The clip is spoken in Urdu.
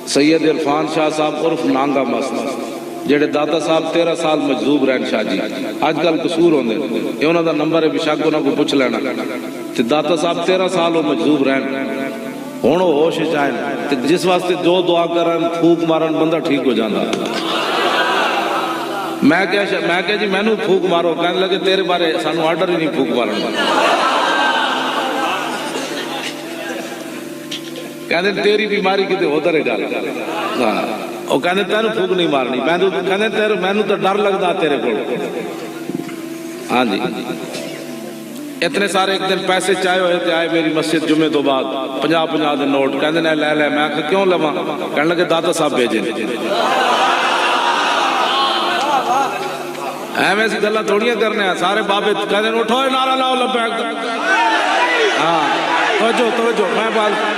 سید عرفان شاہ صاحب عرف نانگا مست جڑے داتا صاحب 13 سال مجذوب رہن شاہ جی آج کل قصور ہوندے یہ انہوں دا نمبر ہے بشک انہوں کو پوچھ لینا تے داتا صاحب 13 سال وہ مجذوب رہن ہونو ہوش چاہیں تے جس واسطے جو دعا کرن پھوک مارن بندہ ٹھیک ہو جاندہ میں کہا جی میں نو پھوک مارو کہنے لگے تیرے بارے سانو آرڈر ہی نہیں پھوک مارن کہنے تیری بیماری کتے ہوتا رہے گا وہ کہنے تیرے پھوک نہیں مارنی میں نو تو ڈر لگتا تیرے کو ہاں جی اتنے سارے ایک دن پیسے چاہے ہوئے تھے آئے میری مسجد جمعے تو بعد 50 دن نوٹ کہنے نے لے میں کہا کیوں لما کہنے لگے داتا صاحب بھیجیں ایمیں سی گلہ تھوڑیاں کرنے ہیں سارے بابے کہنے اٹھو نعرہ لاؤ لبیک ہاں توجہ میں بات